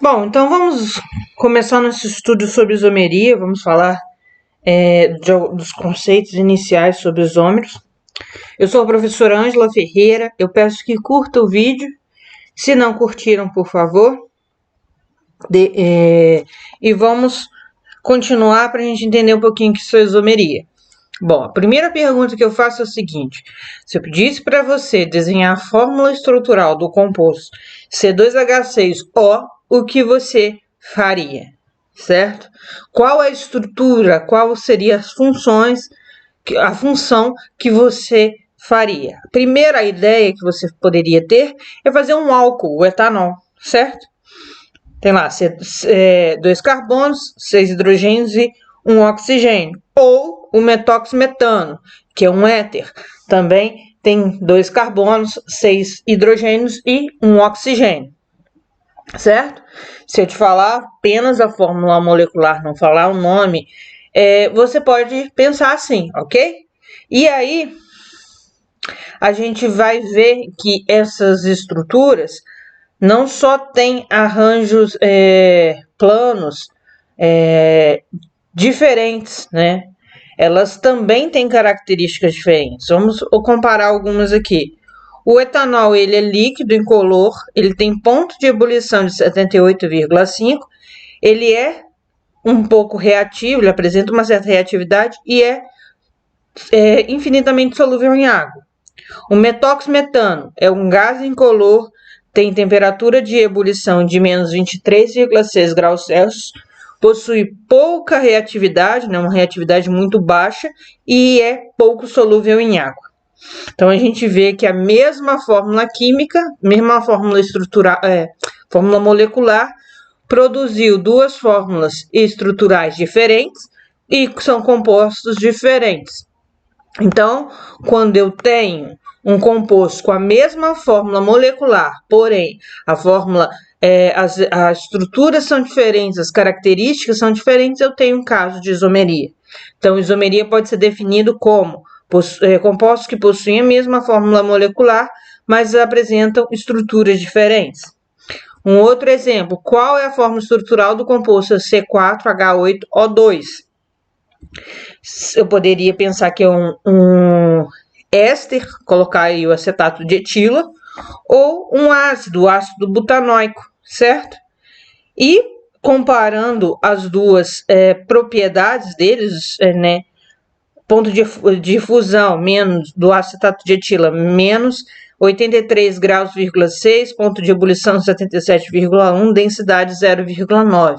Bom, então vamos começar nosso estudo sobre isomeria. Vamos falar dos conceitos iniciais sobre isômeros. Eu sou a professora Ângela Ferreira. Eu peço que curta o vídeo. Se não curtiram, por favor. E vamos continuar para a gente entender um pouquinho o que é isomeria. Bom, a primeira pergunta que eu faço é o seguinte: se eu pedisse para você desenhar a fórmula estrutural do composto C2H6O, o que você faria? Certo? Qual é a estrutura, qual seria as funções, a função que você faria? A primeira ideia que você poderia ter é fazer um álcool, o etanol, certo? Tem lá 2 carbonos, 6 hidrogênios e 1 oxigênio. Ou o metoximetano, que é um éter. Também tem 2 carbonos, 6 hidrogênios e 1 oxigênio. Certo? Se eu te falar apenas a fórmula molecular, não falar o nome, você pode pensar assim, ok? E aí, a gente vai ver que essas estruturas não só têm arranjos planos diferentes, né? Elas também têm características diferentes. Vamos comparar algumas aqui. O etanol ele é líquido incolor, ele tem ponto de ebulição de 78,5, ele é um pouco reativo, ele apresenta uma certa reatividade e é infinitamente solúvel em água. O metoximetano é um gás incolor, tem temperatura de ebulição de menos 23,6 graus Celsius, possui pouca reatividade, né, uma reatividade muito baixa e é pouco solúvel em água. Então a gente vê que a mesma fórmula química, mesma fórmula estrutural, fórmula molecular, produziu duas fórmulas estruturais diferentes e são compostos diferentes. Então, quando eu tenho um composto com a mesma fórmula molecular, porém a fórmula, as estruturas são diferentes, as características são diferentes, eu tenho um caso de isomeria. Então, isomeria pode ser definido como compostos que possuem a mesma fórmula molecular, mas apresentam estruturas diferentes. Um outro exemplo, qual é a fórmula estrutural do composto C4H8O2? Eu poderia pensar que é um éster, colocar aí o acetato de etila, ou um ácido, o ácido butanóico, certo? E comparando as duas propriedades deles, né? Ponto de fusão menos do acetato de etila menos 83 graus,6, ponto de ebulição 77,1, densidade 0,9.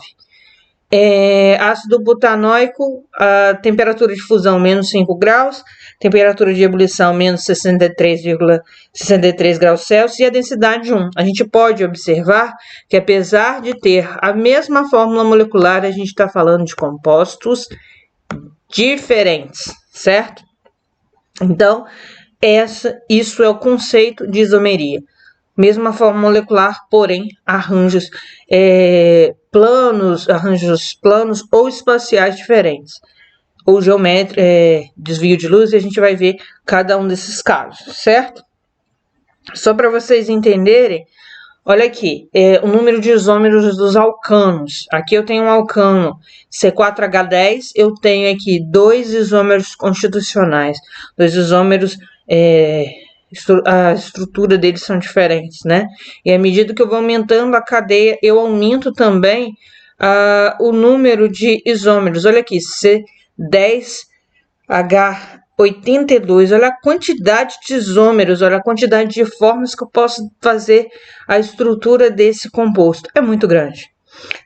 Ácido butanóico, a temperatura de fusão menos 5 graus, temperatura de ebulição menos 63,63 graus Celsius e a densidade 1. A gente pode observar que, apesar de ter a mesma fórmula molecular, a gente está falando de compostos diferentes, certo? Então, isso é o conceito de isomeria. Mesma forma molecular, porém, arranjos planos ou espaciais diferentes. Ou geométrico, desvio de luz, e a gente vai ver cada um desses casos, certo? Só para vocês entenderem, olha aqui, o número de isômeros dos alcanos. Aqui eu tenho um alcano C4H10, eu tenho aqui 2 isômeros constitucionais, 2 isômeros, a estrutura deles são diferentes, né? E à medida que eu vou aumentando a cadeia, eu aumento também o número de isômeros. Olha aqui, C10H82, olha a quantidade de isômeros, olha a quantidade de formas que eu posso fazer a estrutura desse composto. É muito grande.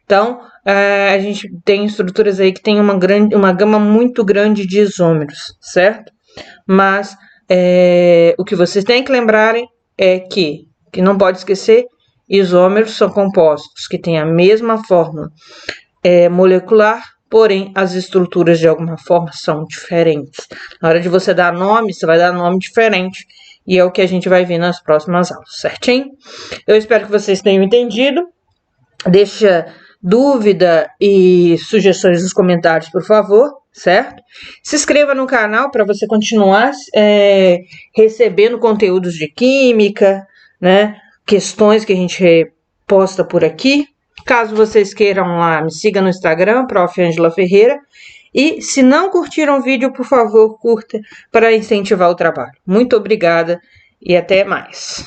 Então, a gente tem estruturas aí que tem uma gama muito grande de isômeros, certo? Mas o que vocês têm que lembrarem é que não pode esquecer, isômeros são compostos que têm a mesma fórmula molecular, porém as estruturas de alguma forma são diferentes. Na hora de você dar nome, você vai dar nome diferente, e é o que a gente vai ver nas próximas aulas, certinho? Eu espero que vocês tenham entendido. Deixa dúvida e sugestões nos comentários, por favor, certo? Se inscreva no canal para você continuar recebendo conteúdos de química, né? Questões que a gente posta por aqui. Caso vocês queiram lá, me siga no Instagram, Prof. Ângela Ferreira. E se não curtiram o vídeo, por favor, curta para incentivar o trabalho. Muito obrigada e até mais.